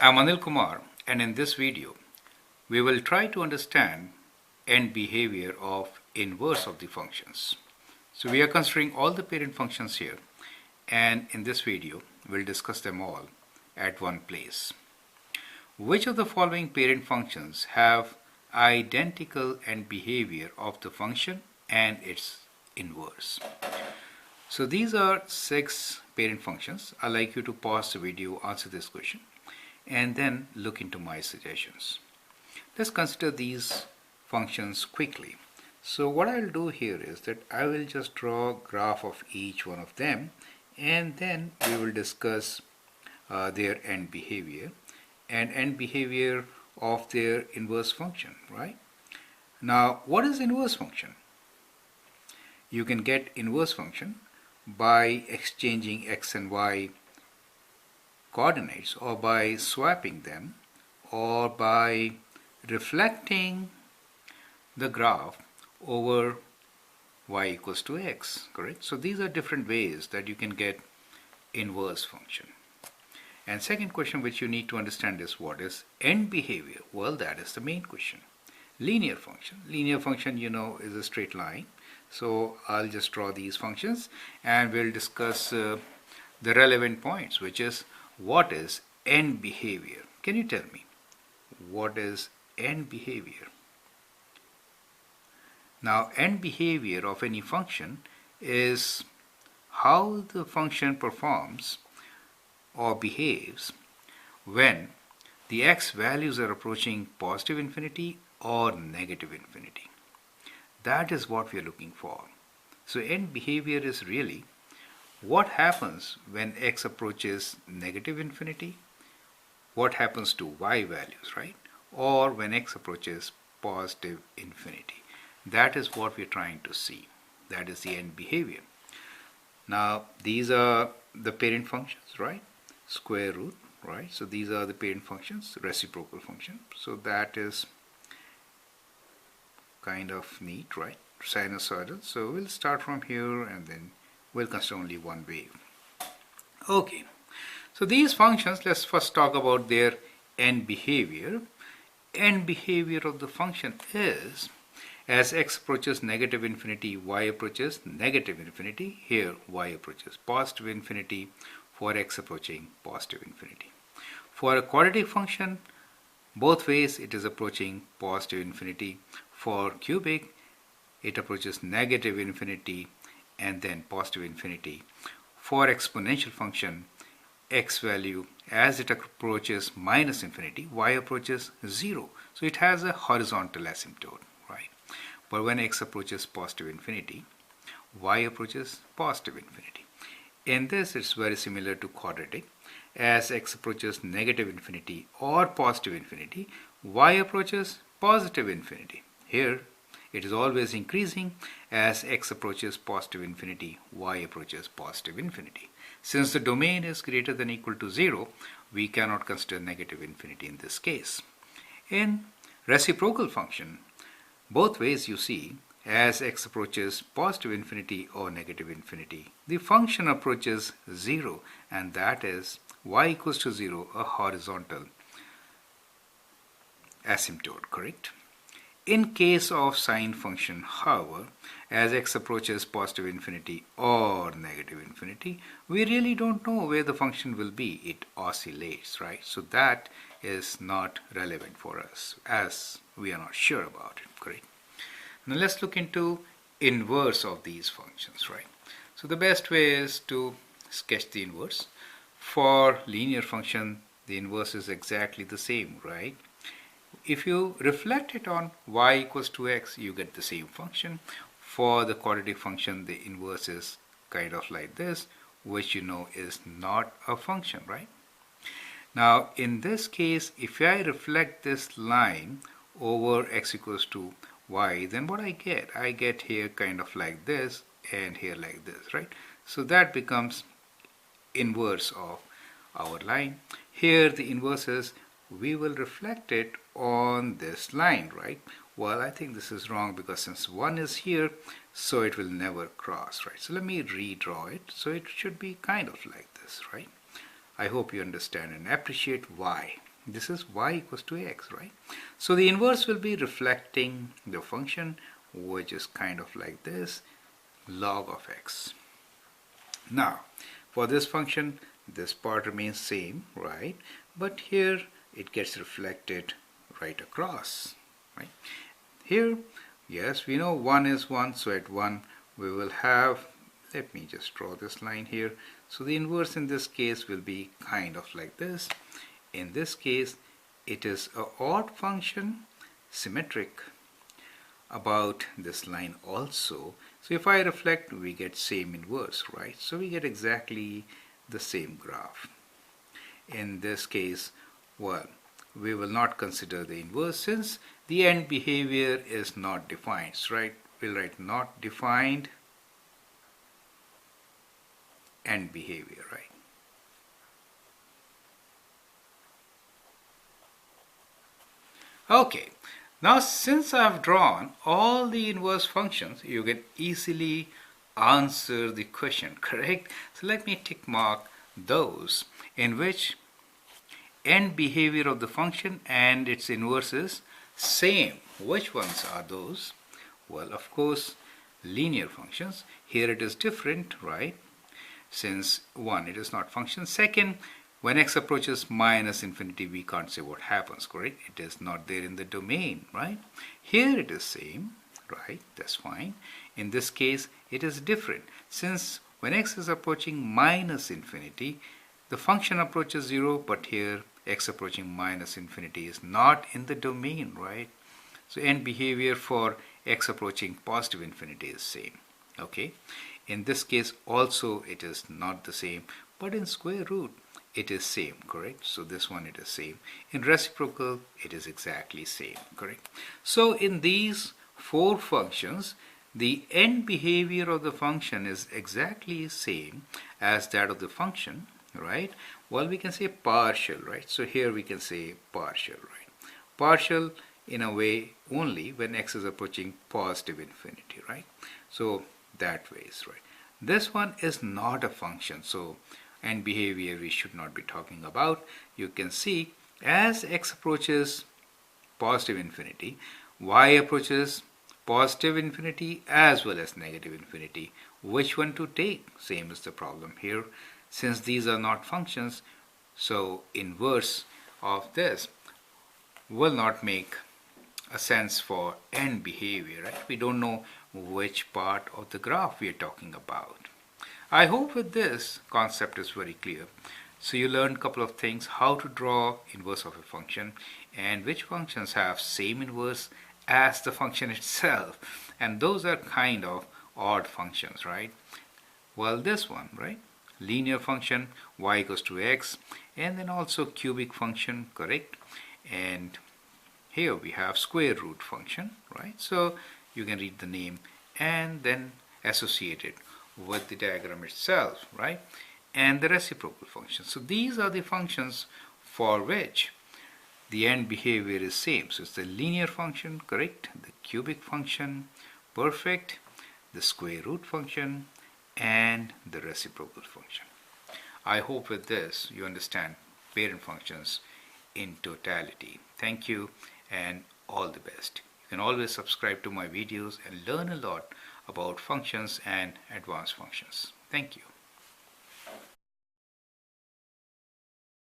I'm Anil Kumar, and in this video we will try to understand end behavior of inverse of the functions. So we are considering all the parent functions here, and in this video we'll discuss them all at one place. Which of the following parent functions have identical end behavior of the function and its inverse? So these are 6 parent functions. I'd like you to pause the video, answer this question, and then look into my suggestions. Let's consider these functions quickly. So what I'll do here is that I will just draw a graph of each one of them, and then we will discuss their end behavior and end behavior of their inverse function, right? Now, what is inverse function? You can get inverse function by exchanging x and y coordinates, or by swapping them, or by reflecting the graph over y equals to x, correct? So these are different ways that you can get inverse function. And second question which you need to understand is, what is end behavior? Well, that is the main question. Linear function. Linear function, you know, is a straight line. So I'll just draw these functions and we'll discuss the relevant points, which is, what is end behavior? Can you tell me what is end behavior? Now, end behavior of any function is how the function performs or behaves when the x values are approaching positive infinity or negative infinity. That is what we are looking for. So end behavior is really what happens when x approaches negative infinity, what happens to y values, right? Or when x approaches positive infinity. That is what we are trying to see. That is the end behavior. Now, these are the parent functions, right? Square root, right? So these are the parent functions, reciprocal function. So that is kind of neat, right? Sinusoidal. So we'll start from here and then we'll consider only one wave. Okay. So these functions, let's first talk about their end behavior. End behavior of the function is, as x approaches negative infinity, y approaches negative infinity. Here y approaches positive infinity for x approaching positive infinity. For a quadratic function, both ways it is approaching positive infinity. For cubic, it approaches negative infinity and then positive infinity. For exponential function, x value, as it approaches minus infinity, y approaches 0. So it has a horizontal asymptote, right? But when x approaches positive infinity, y approaches positive infinity. In this, it's very similar to quadratic. As x approaches negative infinity or positive infinity, y approaches positive infinity. Here, it is always increasing. As x approaches positive infinity, y approaches positive infinity. Since the domain is greater than or equal to 0, we cannot consider negative infinity in this case. In reciprocal function, both ways you see, as x approaches positive infinity or negative infinity, the function approaches 0, and that is y equals to 0, a horizontal asymptote, correct? In case of sine function, however, as x approaches positive infinity or negative infinity, we really don't know where the function will be. It oscillates, right? So that is not relevant for us, as we are not sure about it, correct? Now let's look into inverse of these functions, right? So the best way is to sketch the inverse. For linear function, the inverse is exactly the same, right? If you reflect it on y equals to x, you get the same function. For the quadratic function, the inverse is kind of like this, which you know is not a function, right? Now, in this case, if I reflect this line over x equals to y, then what I get here kind of like this and here like this, right? So that becomes inverse of our line. Here the inverse is, we will reflect it on this line, right? Well, I think this is wrong because since 1 is here, so it will never cross, right? So let me redraw it. So it should be kind of like this, right? I hope you understand and appreciate why. This is y equals to x, right? So the inverse will be reflecting the function, which is kind of like this, log of x. Now, for this function, this part remains same, right? But here it gets reflected right across, right? Here, yes, we know 1 is 1, so at 1 we will have, let me just draw this line here. So the inverse in this case will be kind of like this. In this case, it is an odd function, symmetric about this line also. So if I reflect, we get same inverse, right? So we get exactly the same graph. In this case, well, we will not consider the inverse since the end behavior is not defined, right? We'll write not defined end behavior, right? Okay, now since I've drawn all the inverse functions, you can easily answer the question, correct? So let me tick mark those in which end behavior of the function and its inverse is same. Which ones are those? Well, of course, linear functions. Here it is different, right? Since one, it is not function. Second, when x approaches minus infinity, we can't say what happens, correct? It is not there in the domain, right? Here it is same, right? That's fine. In this case, it is different. Since when x is approaching minus infinity, the function approaches 0, but here x approaching minus infinity is not in the domain, right? So end behavior for x approaching positive infinity is same, okay? In this case also it is not the same, but in square root it is same, correct? So this one it is same. In reciprocal it is exactly same, correct? So in these four functions, the end behavior of the function is exactly same as that of the function, right? Well, we can say partial, right? So here we can say partial, right? Partial in a way only when x is approaching positive infinity, right? So that way is right. This one is not a function, so end behavior we should not be talking about. You can see as x approaches positive infinity, y approaches positive infinity as well as negative infinity. Which one to take? Same is the problem here. Since these are not functions, so inverse of this will not make a sense for end behavior, right? We don't know which part of the graph we are talking about. I hope with this concept is very clear. So you learned a couple of things: how to draw inverse of a function and which functions have same inverse as the function itself, and those are kind of odd functions, right? Well, this one, right? Linear function y equals to x, and then also cubic function, correct? And here we have square root function, right? So you can read the name and then associate it with the diagram itself, right? And the reciprocal function. So these are the functions for which the end behavior is same. So it's the linear function, correct? The cubic function, perfect, the square root function, and the reciprocal function. I hope with this you understand parent functions in totality. Thank you and all the best. You can always subscribe to my videos and learn a lot about functions and advanced functions. Thank you.